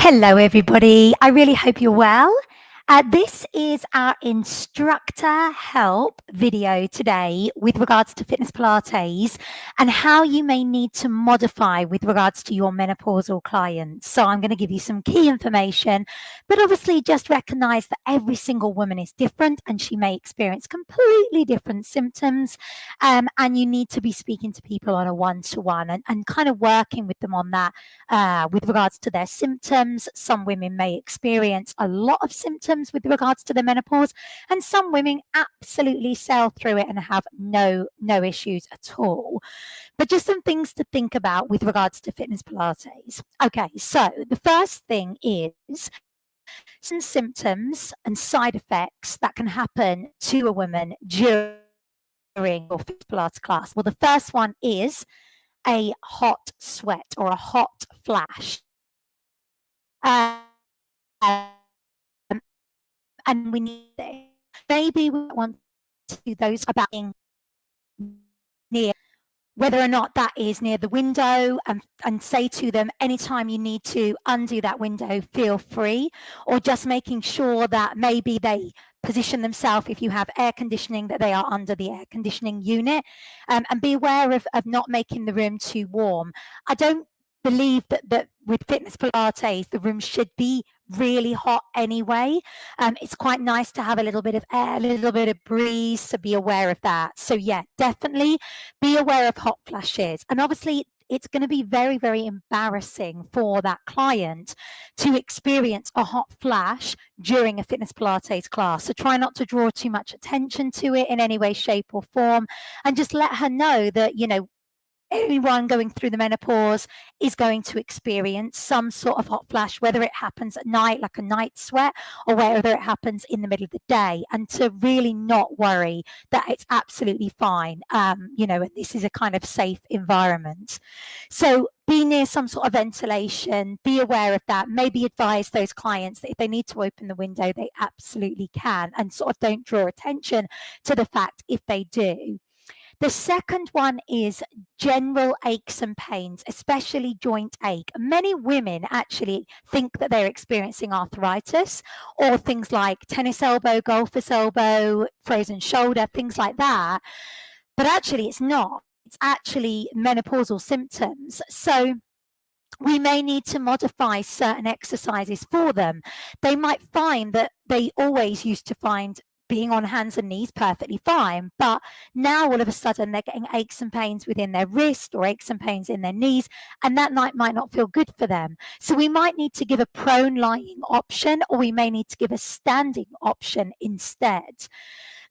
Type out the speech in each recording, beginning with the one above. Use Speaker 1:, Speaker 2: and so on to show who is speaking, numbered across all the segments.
Speaker 1: Hello, everybody. I really hope you're well. This is our instructor help video today with regards to fitness Pilates and how you may need to modify with regards to your menopausal clients. So I'm going to give you some key information, but obviously just recognize that every single woman is different and she may experience completely different symptoms. And you need to be speaking to people on a one-to-one and kind of working with them on that with regards to their symptoms. Some women may experience a lot of symptoms with regards to the menopause, and some women absolutely sail through it and have no issues at all. But just some things to think about with regards to fitness Pilates. Okay, so the first thing is some symptoms and side effects that can happen to a woman during your fitness Pilates class. Well, the first one is a hot sweat or a hot flash. And we need maybe we want to do those about being near, whether or not that is near the window, and say to them, anytime you need to undo that window, feel free, or just making sure that maybe they position themselves, if you have air conditioning, that they are under the air conditioning unit, and be aware of not making the room too warm. I don't believe that with fitness Pilates, the room should be really hot anyway. It's quite nice to have a little bit of air, a little bit of breeze, so be aware of that. So yeah, definitely be aware of hot flashes. And obviously it's going to be very, very embarrassing for that client to experience a hot flash during a fitness Pilates class. So try not to draw too much attention to it in any way, shape or form, and just let her know that, everyone going through the menopause is going to experience some sort of hot flash, whether it happens at night, like a night sweat, or whether it happens in the middle of the day, and to really not worry, that it's absolutely fine. And this is a kind of safe environment. So be near some sort of ventilation, be aware of that. Maybe advise those clients that if they need to open the window, they absolutely can, and sort of don't draw attention to the fact if they do. The second one is general aches and pains, especially joint ache. Many women actually think that they're experiencing arthritis or things like tennis elbow, golfer's elbow, frozen shoulder, things like that. But actually it's not. It's actually menopausal symptoms. So we may need to modify certain exercises for them. They might find that they always used to find being on hands and knees perfectly fine, but now all of a sudden they're getting aches and pains within their wrist or aches and pains in their knees, and that might not feel good for them. So we might need to give a prone lying option, or we may need to give a standing option instead.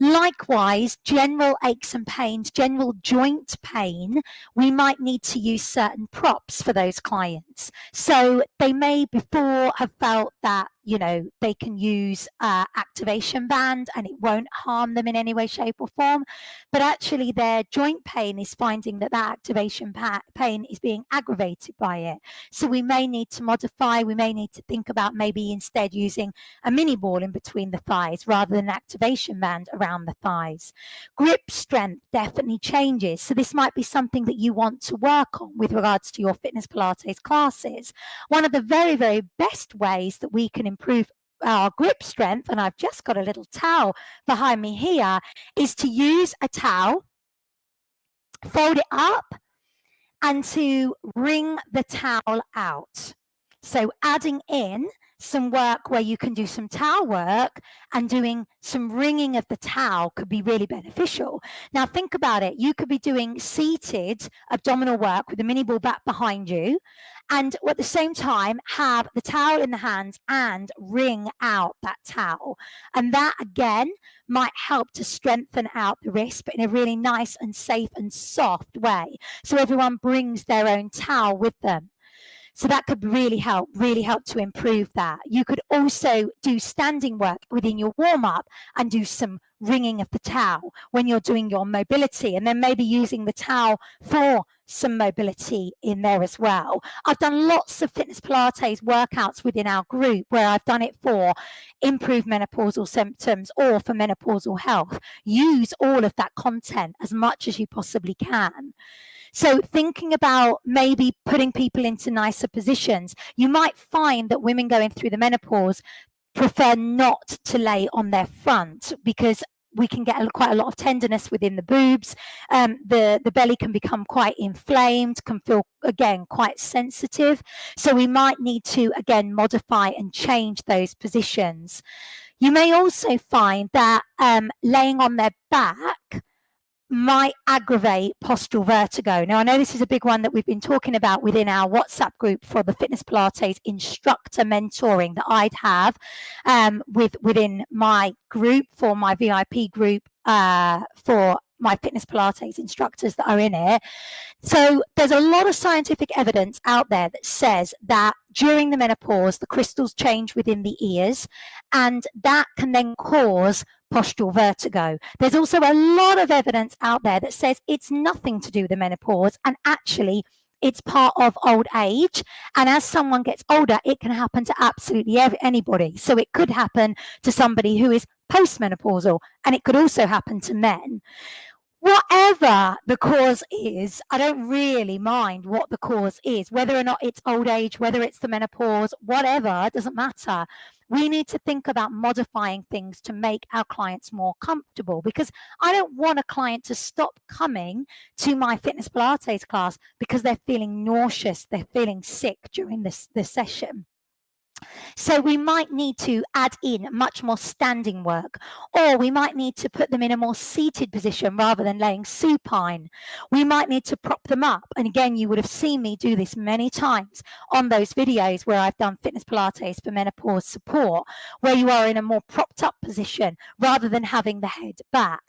Speaker 1: Likewise, general aches and pains, general joint pain, we might need to use certain props for those clients. So they may before have felt that, they can use activation band and it won't harm them in any way, shape or form. But actually their joint pain is finding that activation pain is being aggravated by it. So we may need to modify, we may need to think about maybe instead using a mini ball in between the thighs rather than an activation band around the thighs. Grip strength definitely changes. So this might be something that you want to work on with regards to your fitness Pilates classes. One of the very, very best ways that we can improve our grip strength, and I've just got a little towel behind me here, is to use a towel, fold it up, and to wring the towel out. So adding in some work where you can do some towel work and doing some wringing of the towel could be really beneficial. Now think about it. You could be doing seated abdominal work with a mini ball back behind you, and at the same time have the towel in the hands and wring out that towel. And that again might help to strengthen out the wrist, but in a really nice and safe and soft way. So everyone brings their own towel with them. So that could really help to improve that. You could also do standing work within your warm-up and do some wringing of the towel when you're doing your mobility, and then maybe using the towel for some mobility in there as well. I've done lots of fitness Pilates workouts within our group where I've done it for improved menopausal symptoms or for menopausal health. Use all of that content as much as you possibly can. So thinking about maybe putting people into nicer positions, you might find that women going through the menopause prefer not to lay on their front because we can get quite a lot of tenderness within the boobs. The belly can become quite inflamed, can feel, again, quite sensitive. So we might need to, again, modify and change those positions. You may also find that laying on their back might aggravate postural vertigo. Now, I know this is a big one that we've been talking about within our WhatsApp group for the Fitness Pilates instructor mentoring that I'd have within my group, for my VIP group, for my Fitness Pilates instructors that are in it. So there's a lot of scientific evidence out there that says that during the menopause, the crystals change within the ears, and that can then cause postural vertigo. There's also a lot of evidence out there that says it's nothing to do with the menopause, and actually it's part of old age. And as someone gets older, it can happen to absolutely anybody. So it could happen to somebody who is postmenopausal, and it could also happen to men. Whatever the cause is, I don't really mind what the cause is, whether or not it's old age, whether it's the menopause, whatever, it doesn't matter. We need to think about modifying things to make our clients more comfortable, because I don't want a client to stop coming to my Fitness Pilates class because they're feeling nauseous, they're feeling sick during this session. So we might need to add in much more standing work, or we might need to put them in a more seated position rather than laying supine. We might need to prop them up. And again, you would have seen me do this many times on those videos where I've done Fitness Pilates for menopause support, where you are in a more propped up position rather than having the head back.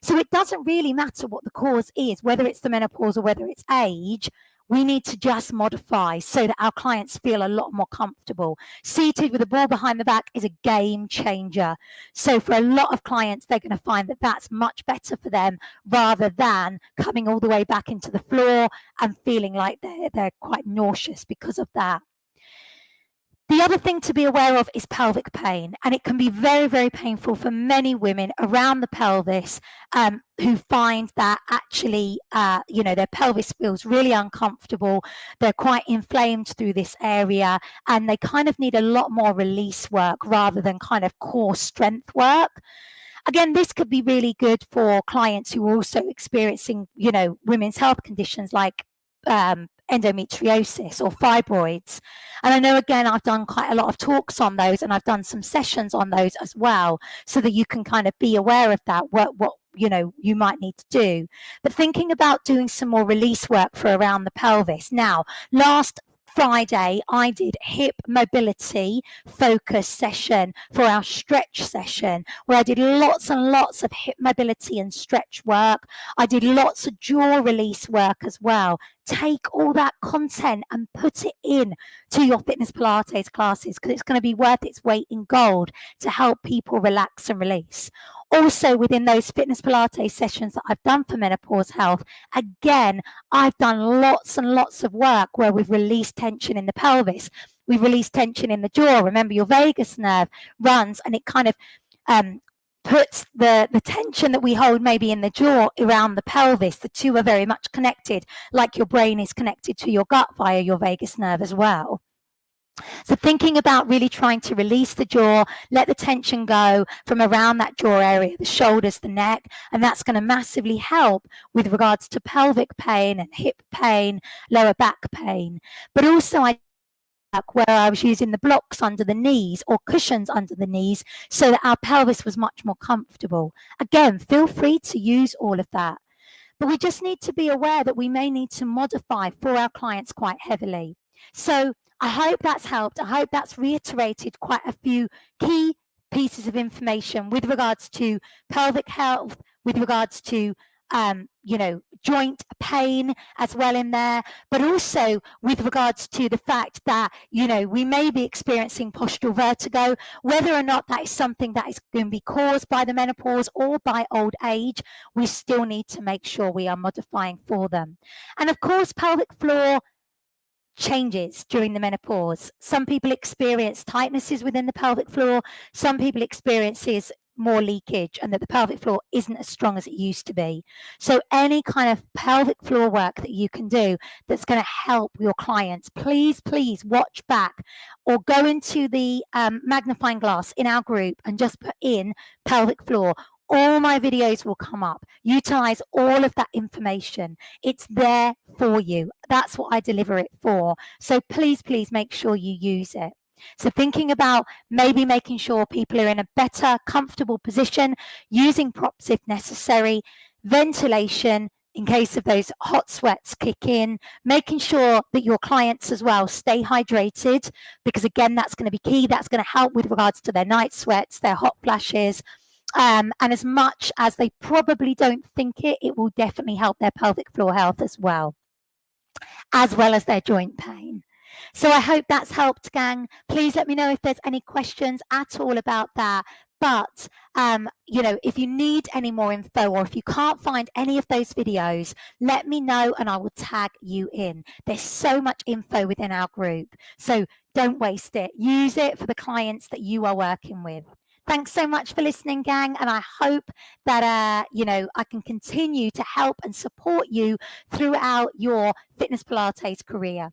Speaker 1: So it doesn't really matter what the cause is, whether it's the menopause or whether it's age. We need to just modify so that our clients feel a lot more comfortable. Seated with a ball behind the back is a game changer. So for a lot of clients, they're going to find that that's much better for them rather than coming all the way back into the floor and feeling like they're quite nauseous because of that. The other thing to be aware of is pelvic pain, and it can be very, very painful for many women around the pelvis who find that actually, their pelvis feels really uncomfortable. They're quite inflamed through this area, and they kind of need a lot more release work rather than kind of core strength work. Again, this could be really good for clients who are also experiencing, women's health conditions like endometriosis or fibroids. And I know, again, I've done quite a lot of talks on those, and I've done some sessions on those as well, so that you can kind of be aware of that, what you might need to do. But thinking about doing some more release work for around the pelvis. Now, last Friday, I did hip mobility focus session for our stretch session, where I did lots and lots of hip mobility and stretch work. I did lots of jaw release work as well. Take all that content and put it in to your Fitness Pilates classes, because it's going to be worth its weight in gold to help people relax and release. Also, within those Fitness Pilates sessions that I've done for menopause health, again, I've done lots and lots of work where we've released tension in the pelvis. We've released tension in the jaw. Remember, your vagus nerve runs, and it kind of puts the tension that we hold maybe in the jaw around the pelvis. The two are very much connected, like your brain is connected to your gut via your vagus nerve as well. So thinking about really trying to release the jaw, let the tension go from around that jaw area, the shoulders, the neck, and that's going to massively help with regards to pelvic pain and hip pain, lower back pain. But also where I was using the blocks under the knees or cushions under the knees so that our pelvis was much more comfortable. Again, feel free to use all of that. But we just need to be aware that we may need to modify for our clients quite heavily. So I hope that's helped. I hope that's reiterated quite a few key pieces of information with regards to pelvic health, with regards to joint pain as well in there, but also with regards to the fact that, we may be experiencing postural vertigo, whether or not that is something that is going to be caused by the menopause or by old age, we still need to make sure we are modifying for them. And of course, pelvic floor changes during the menopause. Some people experience tightnesses within the pelvic floor. Some people experiences more leakage and that the pelvic floor isn't as strong as it used to be. So any kind of pelvic floor work that you can do that's going to help your clients, please watch back or go into the magnifying glass in our group and just put in pelvic floor. All my videos will come up. Utilize all of that information. It's there for you. That's what I deliver it for. So please make sure you use it. So thinking about maybe making sure people are in a better, comfortable position, using props if necessary, ventilation in case of those hot sweats kick in, making sure that your clients as well stay hydrated, because again, that's going to be key. That's going to help with regards to their night sweats, their hot flashes. And as much as they probably don't think it, it will definitely help their pelvic floor health as well as their joint pain. So I hope that's helped, gang. Please let me know if there's any questions at all about that. But, if you need any more info or if you can't find any of those videos, let me know and I will tag you in. There's so much info within our group. So don't waste it. Use it for the clients that you are working with. Thanks so much for listening, gang. And I hope that, I can continue to help and support you throughout your fitness Pilates career.